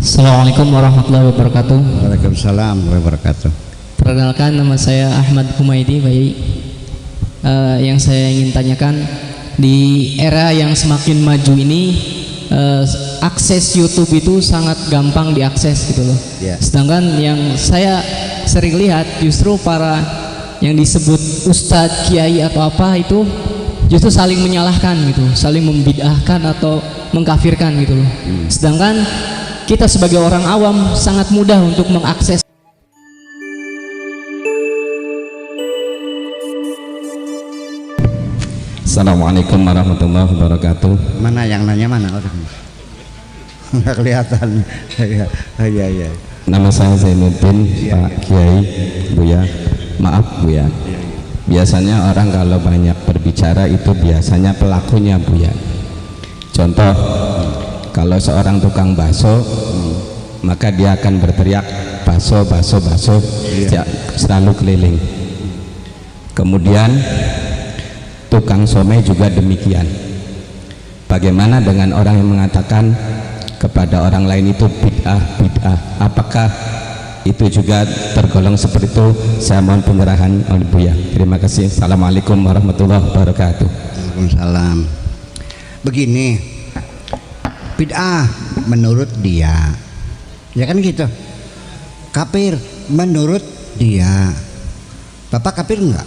Assalamualaikum warahmatullahi wabarakatuh. Waalaikumsalam warahmatullahi wabarakatuh. Perkenalkan, nama saya Ahmad Humaydi Bayi. Yang saya ingin tanyakan, di era yang semakin maju ini, akses YouTube itu sangat gampang diakses gitu loh. Sedangkan yang saya sering lihat justru para yang disebut ustadz, kiai atau apa itu justru saling menyalahkan gitu, saling membid'ahkan atau mengkafirkan gitu loh. Sedangkan kita sebagai orang awam sangat mudah untuk mengakses. Assalamualaikum warahmatullahi wabarakatuh. Mana yang nanya, mana orang? Nggak kelihatan. Iya. Nama saya Zainuddin, Pak Kiai, Buya. Maaf Buya. Biasanya orang kalau banyak berbicara itu biasanya pelakunya Buya. Contoh, kalau seorang tukang bakso, maka dia akan berteriak bakso, bakso, bakso, selalu keliling. Kemudian tukang somai juga demikian. Bagaimana dengan orang yang mengatakan kepada orang lain itu bid'ah, bid'ah? Apakah itu juga tergolong seperti itu? Saya mohon pencerahan oleh Buya. Terima kasih. Assalamualaikum warahmatullahi wabarakatuh. Waalaikumsalam. Begini, bid'ah menurut dia, ya kan gitu. Kafir menurut dia. Bapak kafir enggak?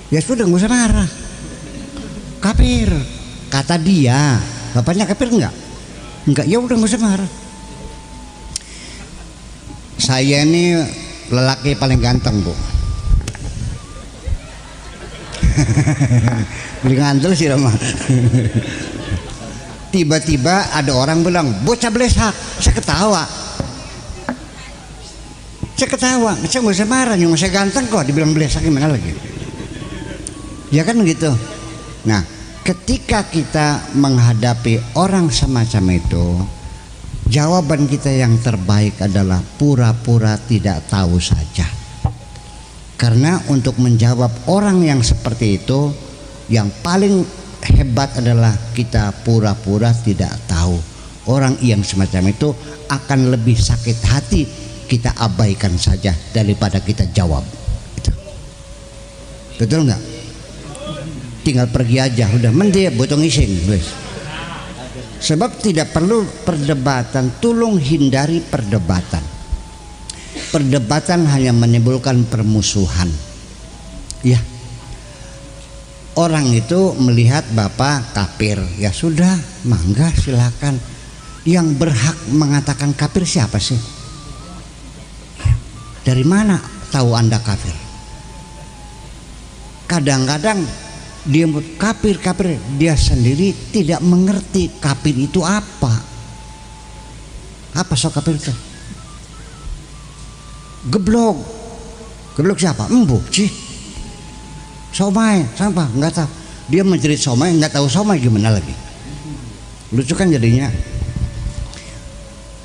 Ya sudah, nggak usah marah. Kafir kata dia. Bapaknya kafir enggak? Enggak, ya udah nggak usah marah. Saya ini lelaki paling ganteng, Bu. Beli ngantel sih mah. Tiba-tiba ada orang bilang bocah blesak. Saya ketawa. Saya nggak usah marah, yang saya ganteng kok dibilang blesak, gimana lagi? Ya kan gitu. Nah, ketika kita menghadapi orang semacam itu, jawaban kita yang terbaik adalah pura-pura tidak tahu saja. Karena untuk menjawab orang yang seperti itu, yang paling hebat adalah kita pura-pura tidak tahu. Orang yang semacam itu akan lebih sakit hati kita abaikan saja daripada kita jawab. Gitu. Betul nggak? Tinggal pergi aja, udah mending botong ising, guys. Sebab tidak perlu perdebatan. Tolong hindari perdebatan. Perdebatan hanya menimbulkan permusuhan. Ya. Orang itu melihat Bapak kafir, ya sudah, mangga silakan. Yang berhak mengatakan kafir siapa sih? Dari mana tahu Anda kafir? Kadang-kadang dia kafir, dia sendiri tidak mengerti kafir itu apa. Apa so kafir itu? Geblok siapa? Embu sih. Somai, sampah, nggak tahu. Dia menjerit somai, nggak tahu somai gimana lagi. Lucu kan jadinya.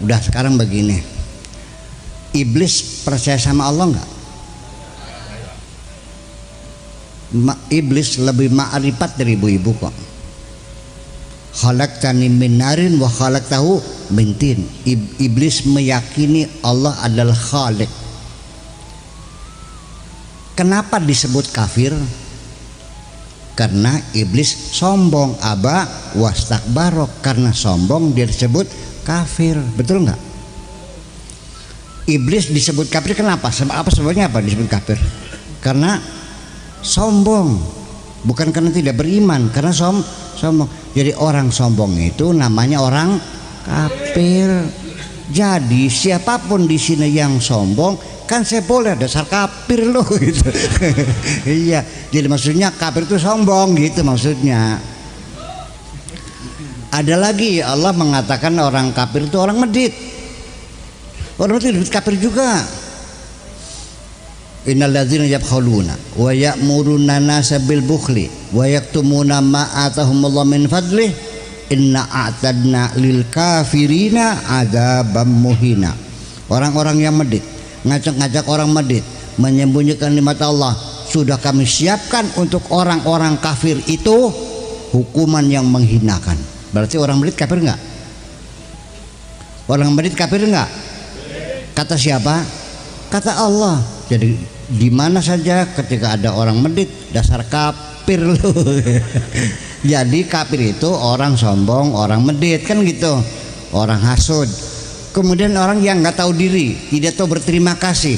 Udah, sekarang begini. Iblis percaya sama Allah nggak? Iblis lebih ma'rifat dari ibu-ibu kok. Khalaqtani min narin wa khalaqtahu min tin. Iblis meyakini Allah adalah Khaliq. Kenapa disebut kafir? Karena iblis sombong, aba wastakbarok. Karena sombong dia disebut kafir. Betul nggak? Iblis disebut kafir kenapa? Sebabnya apa disebut kafir? Karena sombong, bukan karena tidak beriman, karena sombong. Jadi orang sombong itu namanya orang kafir. Jadi siapapun di sini yang sombong, kan saya boleh dasar kafir loh gitu. Iya, jadi maksudnya kafir itu sombong gitu maksudnya. Ada lagi, Allah mengatakan orang kafir itu orang medit. Orang medit kafir juga. Innal ladzina yabkhuluna wa ya'muruna nasa bil bukhli wa yaktumuna ma atahumullahu min fadlih inna a'tadna lil kafirina adzabam muhina. Orang-orang yang medit, ngajak-ngajak orang medit, menyembunyikan nikmat Allah, sudah kami siapkan untuk orang-orang kafir itu hukuman yang menghinakan. Berarti orang medit kafir enggak? Orang medit kafir enggak? Kata siapa? Kata Allah. Jadi di mana saja ketika ada orang medit, dasar kafir lu. Jadi kafir itu orang sombong, orang medit, kan gitu. Orang hasud. Kemudian orang yang nggak tahu diri, tidak tahu berterima kasih.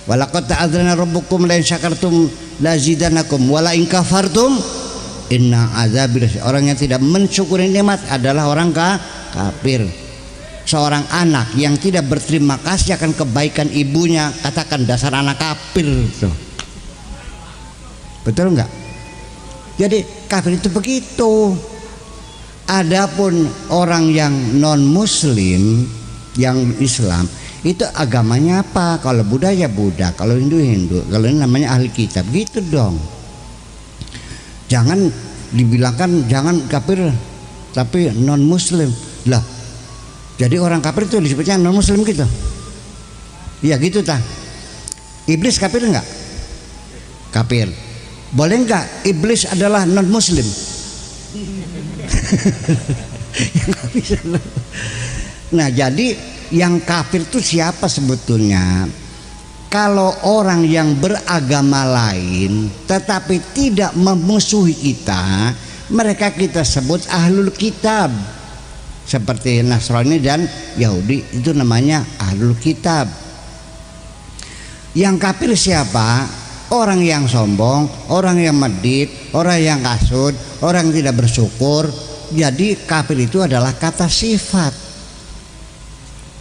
Walaqad ta'adzana rabbukum la in syakartum lazidanakum wa la in kafartum inna azabi. Orang yang tidak mensyukuri nikmat adalah orang kafir. Seorang anak yang tidak berterima kasih akan kebaikan ibunya, katakan dasar anak kafir tuh. Betul enggak? Jadi kafir itu begitu. Adapun orang yang non muslim, yang Islam, itu agamanya apa? Kalau Buddha ya Buddha, kalau Hindu Hindu, kalau ini namanya ahli kitab, gitu dong. Jangan dibilangkan jangan kafir tapi non muslim lah. Jadi orang kafir itu disebutnya non muslim gitu. Iya gitu tah. Iblis kafir enggak? Kafir. Boleh enggak iblis adalah non muslim? Nah, jadi yang kafir itu siapa sebetulnya? Kalau orang yang beragama lain tetapi tidak memusuhi kita, mereka kita sebut ahlul kitab. Seperti Nasrani dan Yahudi, itu namanya ahlul kitab. Yang kafir siapa? Orang yang sombong, orang yang medit, orang yang kasut, orang yang tidak bersyukur. Jadi kafir itu adalah kata sifat.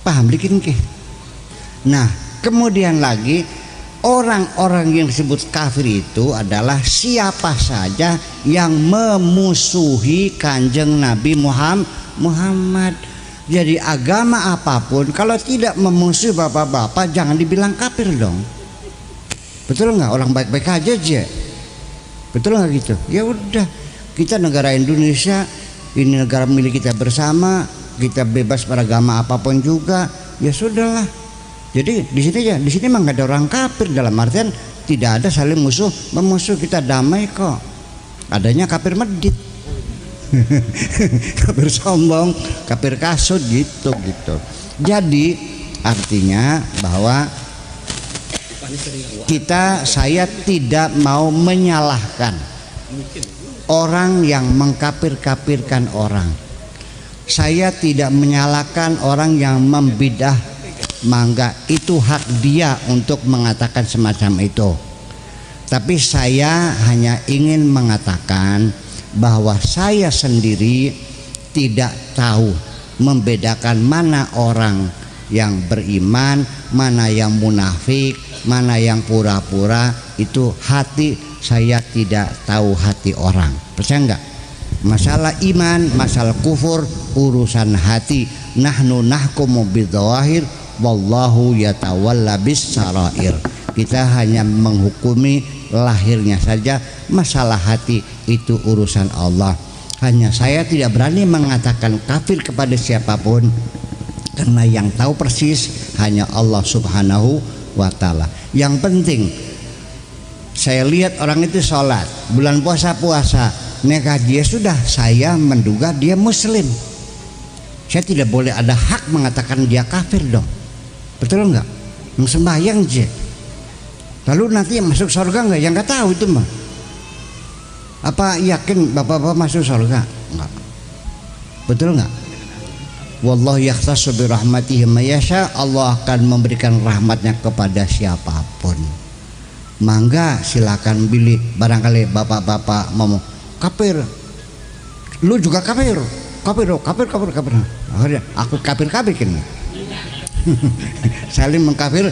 Paham dikit nggih? Nah, kemudian lagi orang-orang yang disebut kafir itu adalah siapa saja yang memusuhi kanjeng Nabi Muhammad. Jadi agama apapun kalau tidak memusuhi bapak-bapak jangan dibilang kafir dong. Betul nggak? Orang baik-baik aja aja. Betul nggak gitu? Ya udah, kita negara Indonesia, ini negara milik kita bersama, kita bebas beragama apapun juga, ya sudahlah. Jadi di sini ya, di sini memang nggak ada orang kafir, dalam artian tidak ada saling memusuh, kita damai kok. Adanya kafir medit, kafir sombong, kafir kasut gitu. Jadi artinya bahwa saya tidak mau menyalahkan orang yang mengkafir-kafirkan orang. Saya tidak menyalahkan orang yang membidah, mangga itu hak dia untuk mengatakan semacam itu. Tapi saya hanya ingin mengatakan bahwa saya sendiri tidak tahu membedakan mana orang yang beriman, mana yang munafik, mana yang pura-pura. Itu hati saya tidak tahu hati orang. Percaya enggak? Masalah iman, masalah kufur urusan hati. Nahnu nahkumu bidzawahir wallahu yatawalla bis sarair. Kita hanya menghukumi lahirnya saja, masalah hati itu urusan Allah. Hanya saya tidak berani mengatakan kafir kepada siapapun, karena yang tahu persis hanya Allah Subhanahu wa ta'ala. Yang penting saya lihat orang itu sholat, bulan puasa, nikah, dia sudah, saya menduga dia muslim. Saya tidak boleh ada hak mengatakan dia kafir dong. Betul enggak? Sembahyang aja. Lalu nanti masuk surga enggak? Yang enggak tahu itu mah. Apa yakin bapak-bapak masuk surga? Enggak. Betul enggak? Wallahu yakhtassu bi rahmatihi may yasha. Allah akan memberikan rahmatnya kepada siapapun. Mangga silakan pilih. Barangkali bapak-bapak mau kafir, lu juga kafir. Akhirnya aku kafir kan. Saling mengkafir,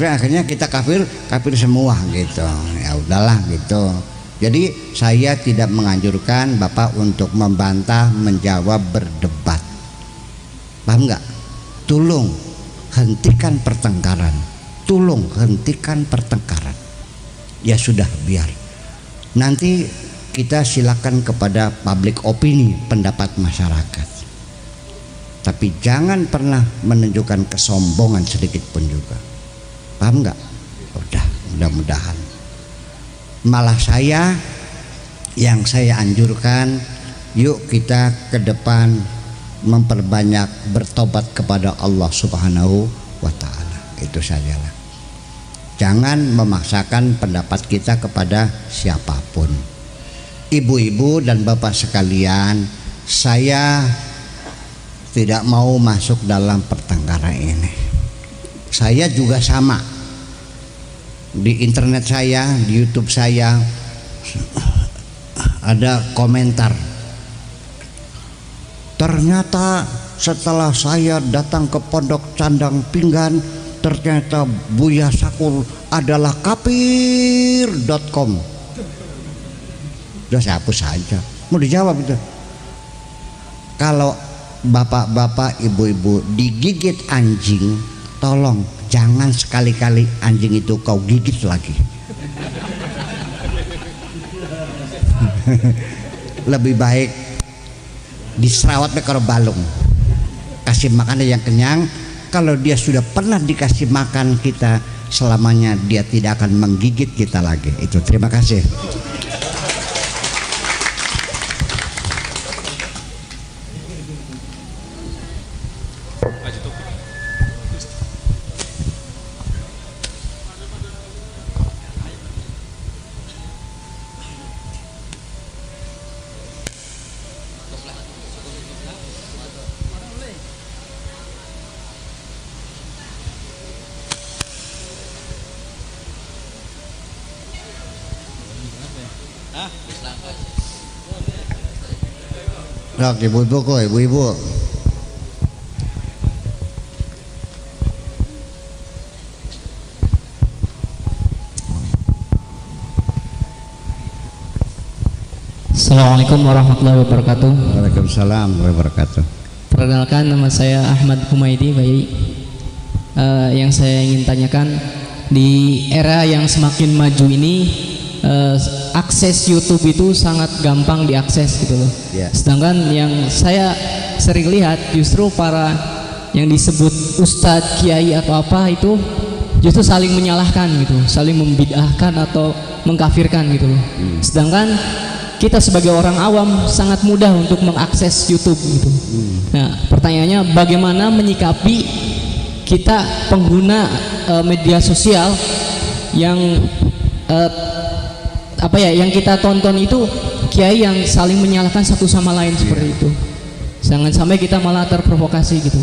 akhirnya kita kafir semua gitu. Ya udahlah gitu. Jadi saya tidak menganjurkan bapak untuk membantah, menjawab, berdebat. Paham nggak? Tolong hentikan pertengkaran. Ya sudah, biar nanti kita silakan kepada public opini, pendapat masyarakat. Tapi jangan pernah menunjukkan kesombongan sedikit pun juga. Paham nggak? Udah, mudah-mudahan. Malah yang saya anjurkan, yuk kita ke depan memperbanyak bertobat kepada Allah Subhanahu wa taala. Itu sajalah. Jangan memaksakan pendapat kita kepada siapapun. Ibu-ibu dan bapak sekalian, saya tidak mau masuk dalam pertengkaran ini. Saya juga sama. Di internet saya, di YouTube saya ada komentar. Ternyata setelah saya datang ke Pondok Candang Pinggan, ternyata Buya Sakur adalah kafir.com. Udah saya hapus saja. Mau dijawab itu. Kalau bapak-bapak, ibu-ibu digigit anjing, tolong jangan sekali-kali anjing itu kau gigit lagi. Lebih baik diserawat karo balung, kasih makan yang kenyang. Kalau dia sudah pernah dikasih makan kita, selamanya dia tidak akan menggigit kita lagi. Itu, terima kasih. Sok ibu-ibu kok, ibu-ibu. Assalamualaikum warahmatullahi wabarakatuh. Waalaikumsalam warahmatullahi wabarakatuh. Perkenalkan, nama saya Ahmad Humaydi, Bayi. Yang saya ingin tanyakan, di era yang semakin maju ini, akses YouTube itu sangat gampang diakses gitu loh. Yeah. Sedangkan yang saya sering lihat justru para yang disebut ustadz, kiai atau apa itu justru saling menyalahkan gitu, saling membid'ahkan atau mengkafirkan gitu loh. Sedangkan kita sebagai orang awam sangat mudah untuk mengakses YouTube gitu. Nah, pertanyaannya bagaimana menyikapi kita pengguna media sosial yang yang kita tonton itu kiai yang saling menyalahkan satu sama lain seperti itu. Jangan sampai kita malah terprovokasi gitu.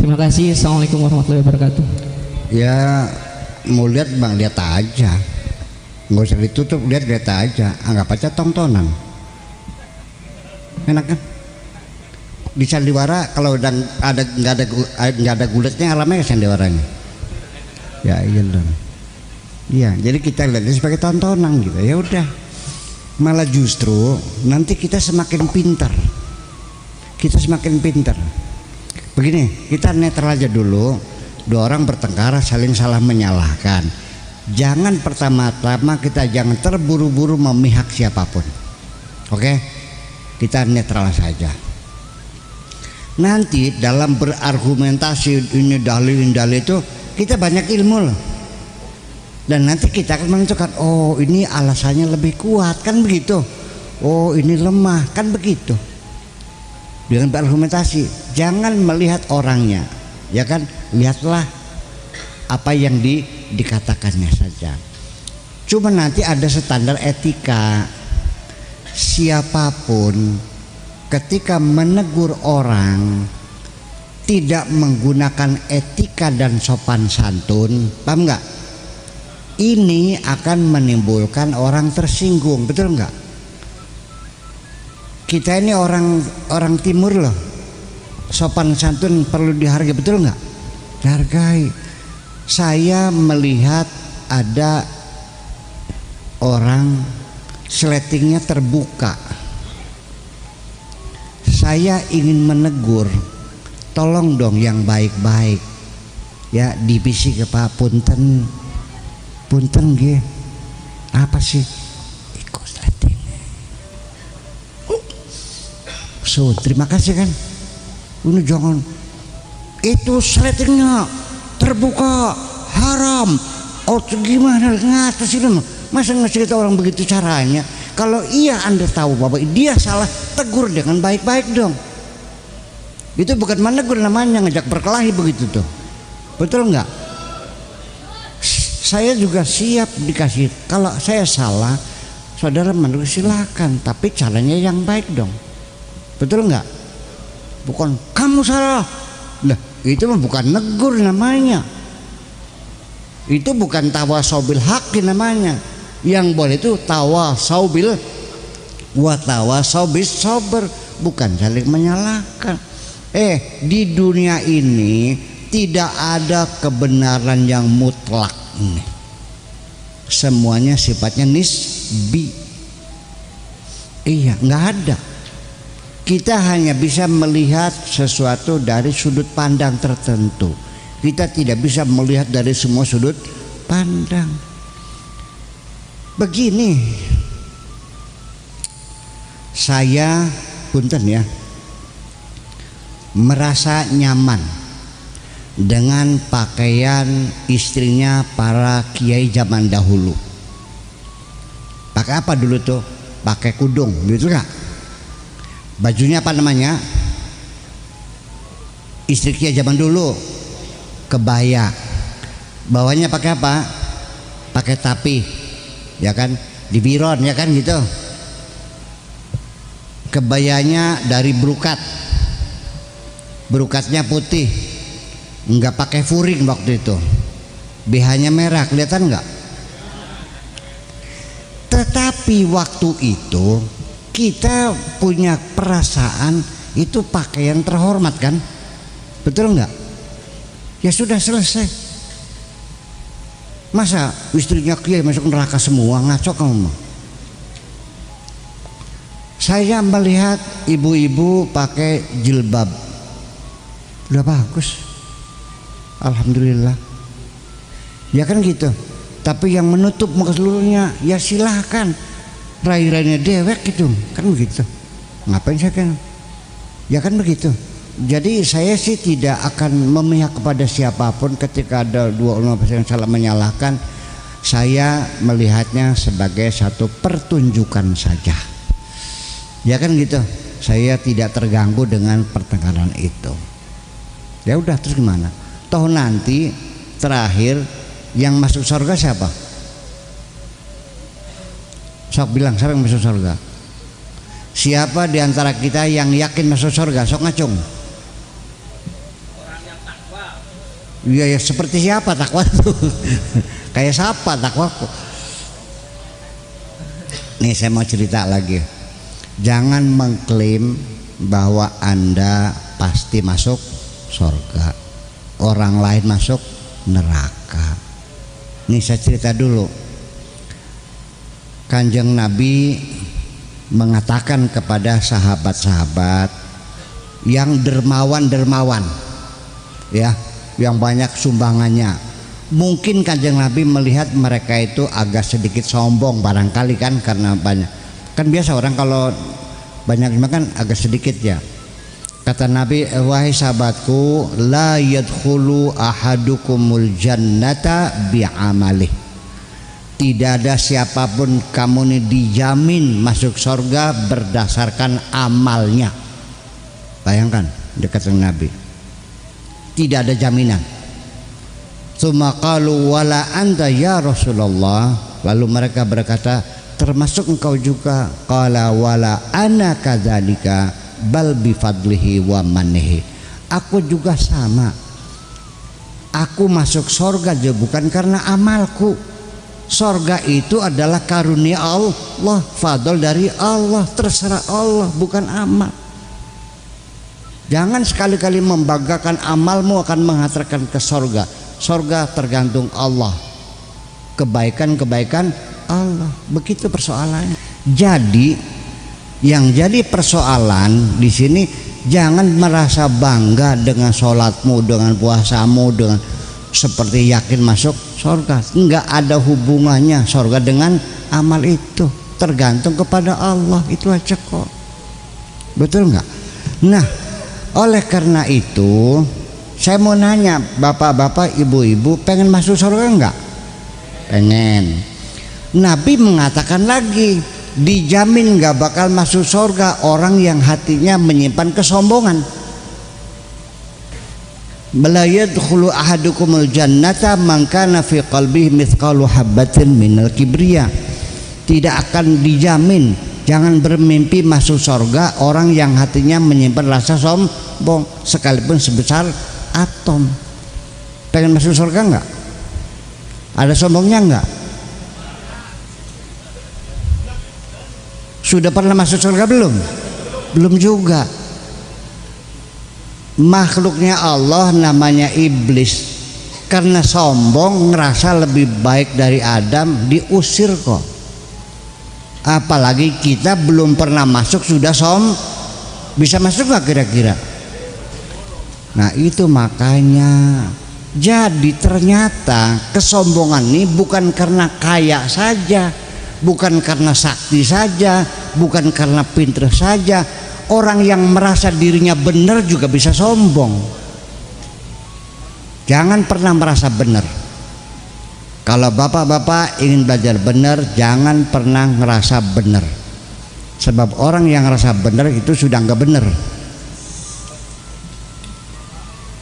Terima kasih. Assalamualaikum warahmatullahi wabarakatuh. Ya, mau lihat bang, lihat aja, nggak usah ditutup, lihat aja, anggap aja tontonan. Enak kan? Di sandiwara kalau udah nggak ada gulatnya, alamnya ke sandiwaranya. Ya iya dong. Iya, jadi kita lihatnya sebagai tontonan gitu. Ya udah. Malah justru nanti kita semakin pintar. Kita semakin pintar. Begini, kita netral aja dulu. Dua orang bertengkar saling salah menyalahkan. Jangan pertama-tama kita jangan terburu-buru memihak siapapun. Oke? Kita netral saja. Nanti dalam berargumentasi ini dalil itu kita banyak ilmu loh. Dan nanti kita akan menentukan, oh ini alasannya lebih kuat, kan begitu. Oh ini lemah, kan begitu. Dengan berargumentasi, jangan melihat orangnya, ya kan, lihatlah apa yang dikatakannya saja. Cuma nanti ada standar etika. Siapapun ketika menegur orang tidak menggunakan etika dan sopan santun, paham nggak? Ini akan menimbulkan orang tersinggung, betul nggak? Kita ini orang timur loh, sopan santun perlu dihargai, betul nggak? Dihargai. Saya melihat ada orang sletingnya terbuka. Saya ingin menegur, tolong dong yang baik-baik, ya divisi ke Pak Punten. Punten nggih. Apa sih? Iku sleting. So, terima kasih kan. Ini jangan. Itu sletingnya terbuka, haram. Oh, gimana ngatas itu? Masa ngasih kita orang begitu caranya? Kalau iya Anda tahu bahwa dia salah, tegur dengan baik-baik dong. Itu bukan menegur namanya, ngajak berkelahi begitu tuh. Betul nggak? Saya juga siap dikasih. Kalau saya salah, saudara menegur silakan, tapi caranya yang baik dong. Betul nggak? Bukan kamu salah. Lah, itu mah bukan negur namanya. Itu bukan tawasaubil haqi namanya. Yang boleh itu tawasaubil wa tawasaubis sabr, bukan saling menyalahkan. Di dunia ini tidak ada kebenaran yang mutlak. Semuanya sifatnya nisbi. Iya, nggak ada. Kita hanya bisa melihat sesuatu dari sudut pandang tertentu. Kita tidak bisa melihat dari semua sudut pandang. Begini, saya punten ya, merasa nyaman dengan pakaian istrinya para kiai zaman dahulu. Pakai apa dulu tuh? Pakai kudung, gitu nggak? Bajunya apa namanya? Istri kiai zaman dulu kebaya. Bawahnya pakai apa? Pakai tapi, ya kan? Di biron, ya kan gitu. Kebayanya dari brukat. Brukatnya putih, nggak pakai furing waktu itu. BH-nya merah, kelihatan nggak? Tetapi waktu itu kita punya perasaan itu pakaian terhormat kan? Betul nggak? Ya sudah selesai. Masa istrinya kiai masuk neraka semua, ngaco kamu? Saya melihat ibu-ibu pakai jilbab, udah bagus, alhamdulillah. Ya kan gitu. Tapi yang menutup muka seluruhnya, ya silahkan. Rai-rainya dewek gitu, kan begitu. Ngapain saya kan? Ya kan begitu. Jadi saya sih tidak akan memihak kepada siapapun ketika ada dua ulama yang salah menyalahkan. Saya melihatnya sebagai satu pertunjukan saja. Ya kan gitu. Saya tidak terganggu dengan pertengkaran itu. Ya udah, terus gimana? Toh nanti terakhir yang masuk surga siapa? Sok bilang siapa yang masuk surga? Siapa di antara kita yang yakin masuk surga? Sok ngacung. Orang yang takwa. Iya ya, seperti siapa takwa tuh? Kayak siapa takwa? Nih saya mau cerita lagi. Jangan mengklaim bahwa Anda pasti masuk surga, orang lain masuk neraka. Nih saya cerita dulu. Kanjeng Nabi mengatakan kepada sahabat-sahabat yang dermawan-dermawan, ya, yang banyak sumbangannya. Mungkin Kanjeng Nabi melihat mereka itu agak sedikit sombong barangkali kan, karena banyak. Kan biasa orang kalau banyak makan agak sedikit ya. Kata Nabi, wahai sahabatku, la yadkhulu ahadukumul jannata bi'amalih. Tidak ada siapapun kamu ini dijamin masuk surga berdasarkan amalnya. Bayangkan dekat dengan Nabi. Tidak ada jaminan. Tsumma qalu wala anta ya Rasulullah. Lalu mereka berkata, termasuk engkau juga. Qala wala ana kadzalika bal bifadlihi wa mannihi. Aku juga sama. Aku masuk surga juga bukan karena amalku. Surga itu adalah karunia Allah, fadl dari Allah, terserah Allah, bukan amal. Jangan sekali-kali membanggakan amalmu akan menghantarkan ke surga. Surga tergantung Allah. Kebaikan-kebaikan Allah. Begitu persoalannya. Jadi yang jadi persoalan di sini, jangan merasa bangga dengan sholatmu, dengan puasamu, dengan seperti yakin masuk surga. Enggak ada hubungannya surga dengan amal itu. Tergantung kepada Allah, itu aja kok. Betul enggak? Nah, oleh karena itu saya mau nanya, bapak-bapak, ibu-ibu, pengen masuk surga enggak? Pengen. Nabi mengatakan lagi, dijamin gak bakal masuk surga orang yang hatinya menyimpan kesombongan. la yadkhulu ahadukumul jannata man kana fi qalbihi mithqalu habatin minal kibriya. Tidak akan dijamin, jangan bermimpi masuk surga orang yang hatinya menyimpan rasa sombong sekalipun sebesar atom. Pengen masuk surga enggak? Ada sombongnya enggak? Sudah pernah masuk surga belum? Belum juga. Makhluknya Allah namanya iblis, karena sombong ngerasa lebih baik dari Adam, diusir kok. Apalagi kita belum pernah masuk sudah bisa masuk gak kira-kira? Nah itu makanya, jadi ternyata kesombongan ini bukan karena kaya saja, bukan karena sakti saja, bukan karena pintar saja. Orang yang merasa dirinya benar juga bisa sombong. Jangan pernah merasa benar. Kalau bapak-bapak ingin belajar benar, jangan pernah ngerasa benar. Sebab orang yang ngerasa benar itu sudah nggak benar.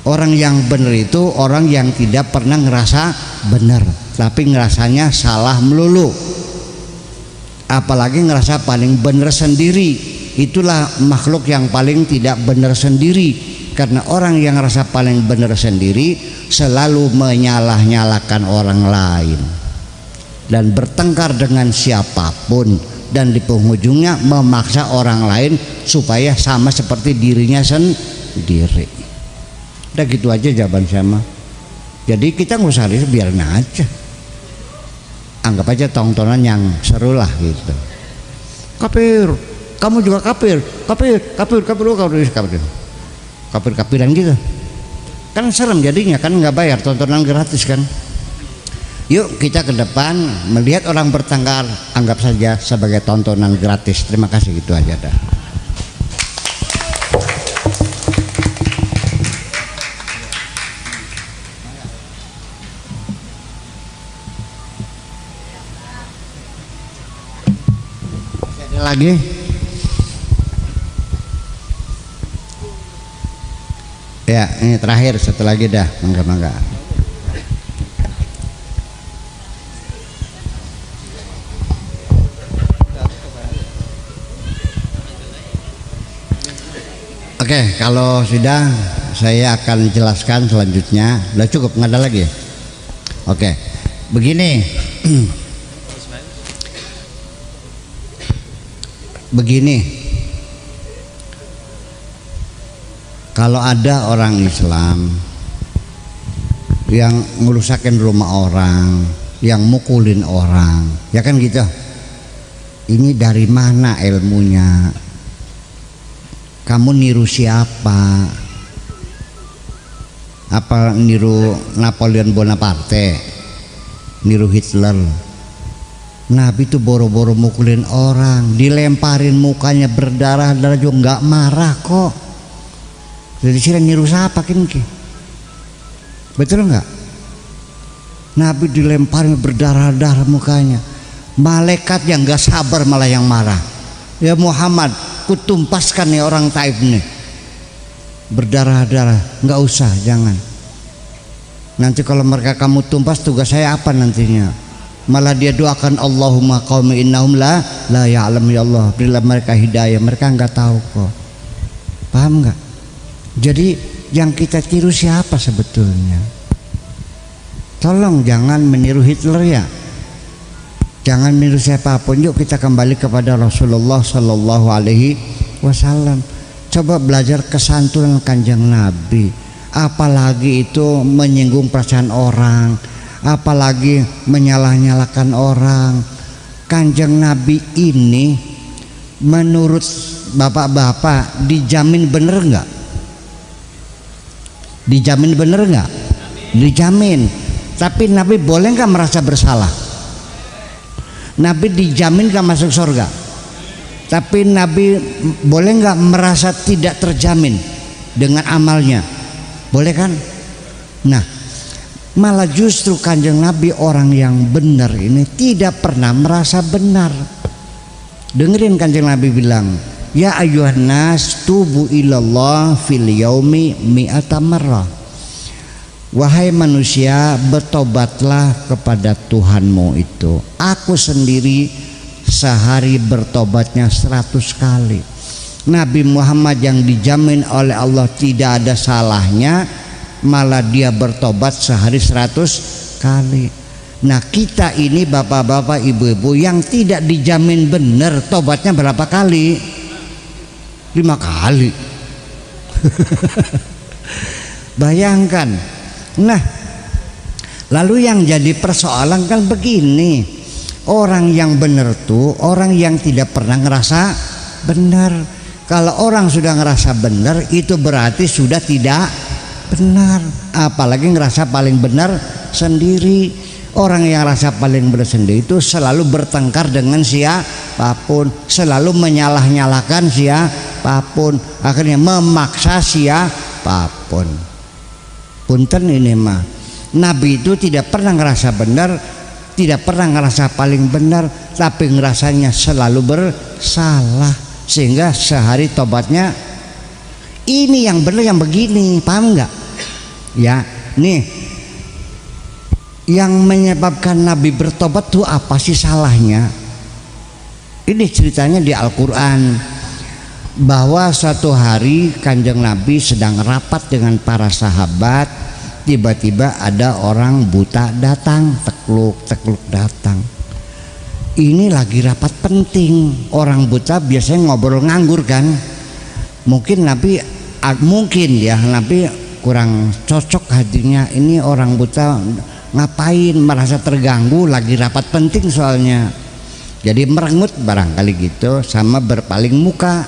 Orang yang benar itu orang yang tidak pernah ngerasa benar, tapi ngerasanya salah melulu. Apalagi ngerasa paling benar sendiri. Itulah makhluk yang paling tidak benar sendiri, karena orang yang ngerasa paling benar sendiri selalu menyalah-nyalakan orang lain dan bertengkar dengan siapapun, dan di penghujungnya memaksa orang lain supaya sama seperti dirinya sendiri. Udah gitu aja jawaban sama. Jadi kita nggak usah risih, biarin aja, anggap aja tontonan yang seru lah gitu. Kafir, kamu juga kafir, kafir-kafiran gitu. Kan serem jadinya, kan nggak bayar, tontonan gratis kan. Yuk kita ke depan melihat orang bertengkar, anggap saja sebagai tontonan gratis. Terima kasih, gitu aja dah. Ada lagi? Ya, ini terakhir, satu lagi dah, mangga-mangga. Oke, kalau sudah saya akan jelaskan selanjutnya. Udah cukup, nggak ada lagi? Oke, begini. Begini. Kalau ada orang Islam yang ngerusakin rumah orang, yang mukulin orang, ya kan gitu. Ini dari mana ilmunya? Kamu niru siapa? Apa niru Napoleon Bonaparte? Niru Hitler? Nabi itu boro-boro mukulin orang, dilemparin mukanya berdarah-darah juga nggak marah kok. Jadi sini niru siapa kinki? Betul nggak? Nabi dilemparin berdarah-darah mukanya, malaikat yang nggak sabar malah yang marah. Ya Muhammad, kutumpaskan nih orang Taif nih, berdarah-darah. Nggak usah, jangan. Nanti kalau mereka kamu tumpas, tugas saya apa nantinya? Malah dia doakan, Allahumma qaumi innahum la ya'lam, ya Allah berilah mereka hidayah, mereka nggak tahu kok. Paham nggak? Jadi yang kita tiru siapa sebetulnya? Tolong jangan meniru Hitler ya, jangan meniru siapapun. Yuk kita kembali kepada Rasulullah Sallallahu Alaihi Wasallam. Coba belajar kesantunan Kanjeng Nabi. Apalagi itu menyinggung perasaan orang, apalagi menyalah-nyalakan orang. Kanjeng Nabi ini menurut bapak-bapak dijamin bener nggak? Dijamin bener nggak? Dijamin. Tapi Nabi boleh nggak merasa bersalah? Nabi dijamin nggak masuk surga. Tapi Nabi boleh nggak merasa tidak terjamin dengan amalnya? Boleh kan? Nah, malah justru Kanjeng Nabi orang yang benar ini tidak pernah merasa benar. Dengerin Kanjeng Nabi bilang, ya ayyuhan nas tubu ilallah fil yaumi mi'ata marrah. wahai manusia, bertobatlah kepada Tuhanmu itu. Aku sendiri sehari bertobatnya 100 kali. Nabi Muhammad yang dijamin oleh Allah tidak ada salahnya, malah dia bertobat sehari 100 kali. Nah kita ini bapak-bapak ibu-ibu yang tidak dijamin benar, tobatnya berapa kali? 5 kali. Bayangkan. Nah lalu yang jadi persoalan kan begini, orang yang benar tuh orang yang tidak pernah ngerasa benar. Kalau orang sudah ngerasa benar itu berarti sudah tidak benar, apalagi ngerasa paling benar sendiri. Orang yang rasa paling benar sendiri itu selalu bertengkar dengan siapapun, selalu menyalah-nyalahkan siapapun, akhirnya memaksa siapapun. Punten ini mah, Nabi itu tidak pernah ngerasa benar, tidak pernah ngerasa paling benar, tapi ngerasanya selalu bersalah, sehingga sehari tobatnya ini yang benar yang begini, paham nggak? Ya, nih yang menyebabkan Nabi bertobat tuh apa sih salahnya? Ini ceritanya di Al-Quran, bahwa suatu hari Kanjeng Nabi sedang rapat dengan para sahabat, tiba-tiba ada orang buta datang, tekluk datang. Ini lagi rapat penting. Orang buta biasanya ngobrol nganggur kan. Mungkin Nabi kurang cocok hatinya, ini orang buta ngapain, merasa terganggu, lagi rapat penting soalnya. Jadi merengut barangkali gitu, sama berpaling muka.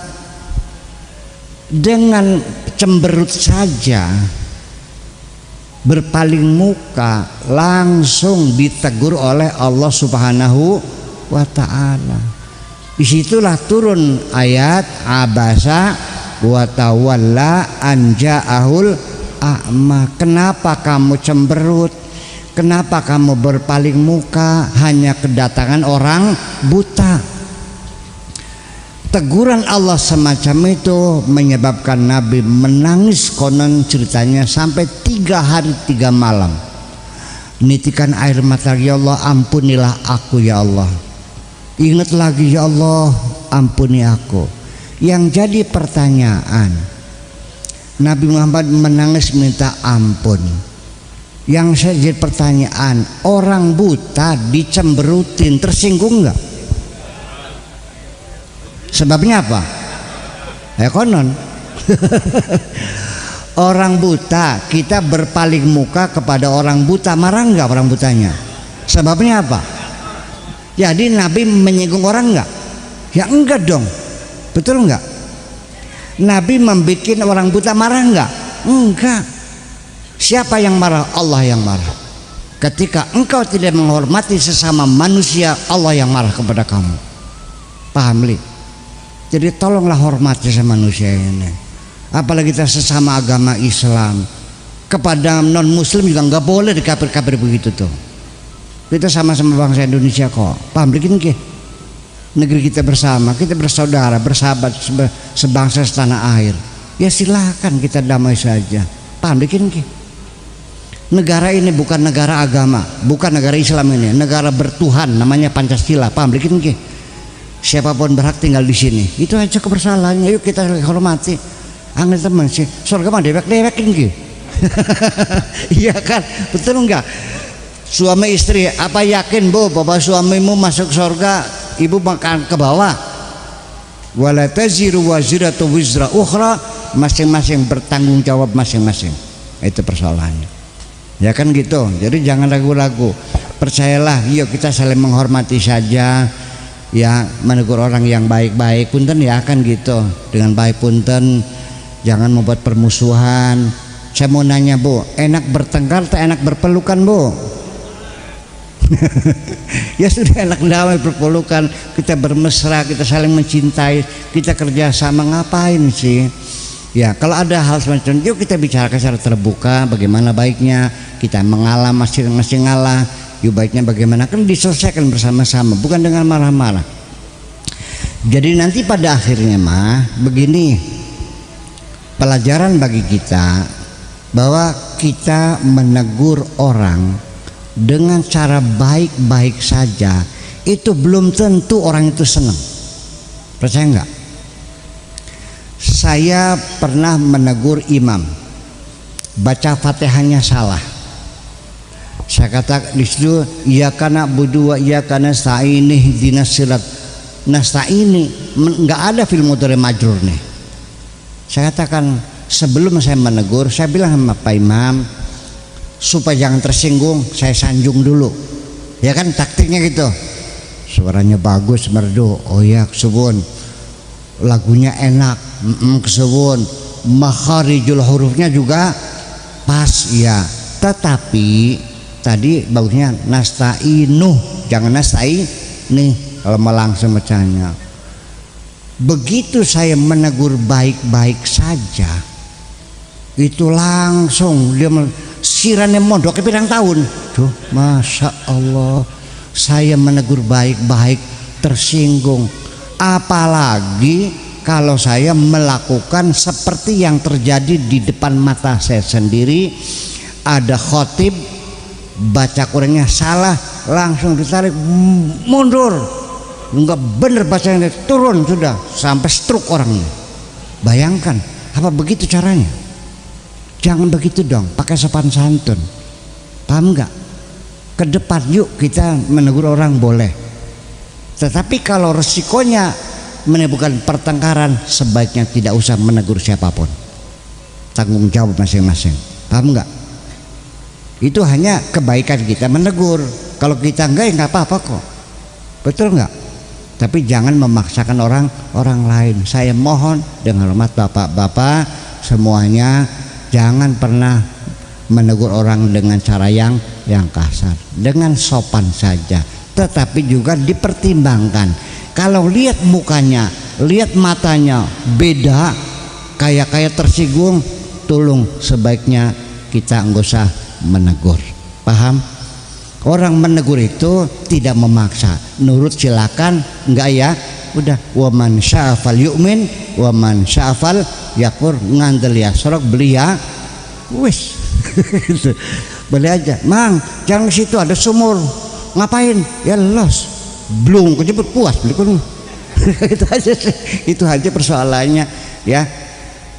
Dengan cemberut saja, berpaling muka, langsung ditegur oleh Allah Subhanahu wa ta'ala. Disitulah turun ayat abasa wa tawalla an ja'ahul a'ma. Kenapa kamu cemberut? Kenapa kamu berpaling muka? Hanya kedatangan orang buta. Teguran Allah semacam itu menyebabkan Nabi menangis, konon ceritanya sampai 3 hari 3 malam. Nitikan air mata, ya Allah ampunilah aku ya Allah. Ingat lagi ya Allah ampuni aku. Yang jadi pertanyaan, Nabi Muhammad menangis minta ampun. Yang saya jadi pertanyaan, orang buta dicemberutin tersinggung nggak? Sebabnya apa? Konon orang buta, kita berpaling muka kepada orang buta, marah nggak orang butanya? Sebabnya apa? Jadi Nabi menyinggung orang nggak? Ya enggak dong, betul nggak? Nabi membuat orang buta marah nggak? Enggak. Siapa yang marah? Allah yang marah. Ketika engkau tidak menghormati sesama manusia, Allah yang marah kepada kamu. Paham li? Jadi tolonglah hormati sesama manusia ini. Apalagi kita sesama agama Islam. Kepada non muslim juga nggak boleh dikafir-kafir begitu tuh. Kita sama-sama bangsa Indonesia kok. Paham li? Negeri kita bersama, kita bersaudara, bersahabat, sebangsa setanah air. Ya silakan kita damai saja. Paham li? Negara ini bukan negara agama, bukan negara Islam, ini negara bertuhan, namanya Pancasila. Paham bikin ke? Siapapun berhak tinggal di sini. Itu aja kebersalahannya. Yuk kita hormati. Angin teman sih, surga mah dewek-dewek ini. Iya kan, betul enggak? Suami istri, apa yakin bu bahwa suamimu masuk surga, ibu makan ke bawah? Wala taziru waziratu wizra ukhra, masing-masing bertanggung jawab masing-masing. Itu persoalannya. Ya kan gitu. Jadi jangan ragu-ragu. Percayalah, yuk kita saling menghormati saja. Ya, menegur orang yang baik-baik. Punten ya kan gitu. Dengan baik punten. Jangan membuat permusuhan. Saya mau nanya bu, enak bertengkar atau enak berpelukan bu? Ya sudah, enak damai berpelukan. Kita bermesra, kita saling mencintai, kita kerjasama, ngapain sih? Ya kalau ada hal semacam itu, yuk kita bicarakan secara terbuka. Bagaimana baiknya kita mengalah, masing-masing ngalah. Yuk baiknya bagaimana, kan diselesaikan bersama-sama, bukan dengan marah-marah. Jadi nanti pada akhirnya mah begini, pelajaran bagi kita bahwa kita menegur orang dengan cara baik-baik saja itu belum tentu orang itu senang. Percaya enggak? Saya pernah menegur imam baca Fatihahnya salah. Saya kata di situ, ya kana budu wa ya kana sa'ini ihdinas sirat. Nah sa'ini enggak ada fil mudhari majrur nih. Saya katakan sebelum saya menegur, saya bilang sama Pak Imam supaya jangan tersinggung, saya sanjung dulu. Ya kan taktiknya gitu. Suaranya bagus, merdu. Oh ya, kesubun. Lagunya enak. Kesubun. Makharijul hurufnya juga pas ya. Tetapi tadi bagusnya nasta'inu, jangan nasta'ini kalau langsung bacanya. Begitu saya menegur baik-baik saja, itu langsung dia sirannya mondok ke pirang tahun. Tuh, masya Allah, saya menegur baik-baik tersinggung. Apalagi kalau saya melakukan seperti yang terjadi di depan mata saya sendiri, ada khotib baca Qur'annya salah, langsung ditarik mundur. Enggak bener bacanya, turun sudah sampai stroke orangnya. Bayangkan, apa begitu caranya? Jangan begitu dong, pakai sopan santun. Paham enggak? Ke depan yuk kita menegur orang boleh. Tetapi kalau resikonya menimbulkan pertengkaran, sebaiknya tidak usah menegur siapapun. Tanggung jawab masing-masing. Paham enggak? Itu hanya kebaikan kita menegur. Kalau kita enggak ya enggak apa-apa kok. Betul enggak? Tapi jangan memaksakan orang lain. Saya mohon dengan hormat bapak-bapak semuanya, jangan pernah menegur orang dengan cara yang kasar, dengan sopan saja. Tetapi juga dipertimbangkan. Kalau lihat mukanya, lihat matanya beda, kayak tersinggung, tolong sebaiknya kita enggak usah menegur. Paham? Orang menegur itu tidak memaksa, nurut silakan, enggak ya udah. Waman sya'afal yu'min waman sya'afal yakfur, ngandel ya sorok beli ya wis. Beli aja, mang jangan ke situ ada sumur, ngapain ya los belum kejebur puas beli kun. Itu aja persoalannya ya.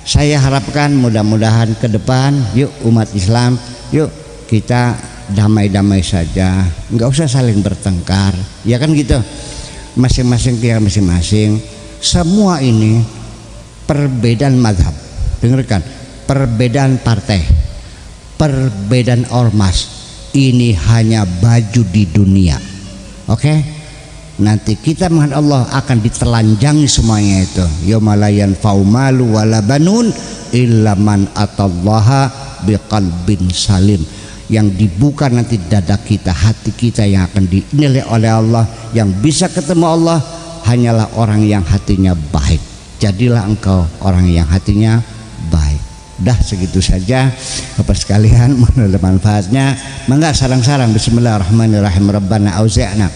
Saya harapkan mudah-mudahan ke depan yuk umat Islam, yuk kita damai-damai saja, nggak usah saling bertengkar, ya kan gitu. Masing-masing tinggal masing-masing. Semua ini perbedaan mazhab, dengarkan, perbedaan partai, perbedaan ormas, ini hanya baju di dunia. Oke? Nanti kita menghadap Allah akan ditelanjangi semuanya itu. Yauma la yanfa'u malu wala banun illa man atallaha biqalbin salim. Yang dibuka nanti dada kita, hati kita yang akan dinilai oleh Allah. Yang bisa ketemu Allah hanyalah orang yang hatinya baik. Jadilah engkau orang yang hatinya baik. Dah segitu saja Bapak sekalian, menurut manfaatnya mangga sarang-sarang. Bismillahirrahmanirrahim. Rabbana auzi'na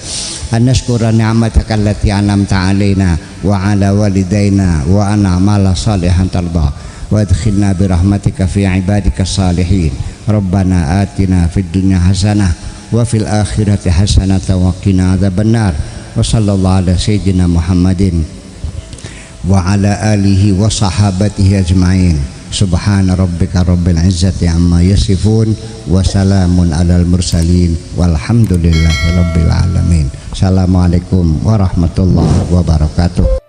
an nashkura ni'mataka allati an'amta 'alaina wa 'ala walidaina wa an na'mala salihan tarda wa adkhilna bi rahmatika fi 'ibadika salihin. Rabbana atina fid dunya hasanah wa fil akhirati hasanah wa qina adzabannar. Wa sallallahu ala sayyidina Muhammadin wa ala alihi wa sahabatihi ajmain. Subhana rabbika rabbil izzati amma yasifun wa salamun alal mursalin walhamdulillahi rabbil alamin. Assalamualaikum warahmatullahi wabarakatuh.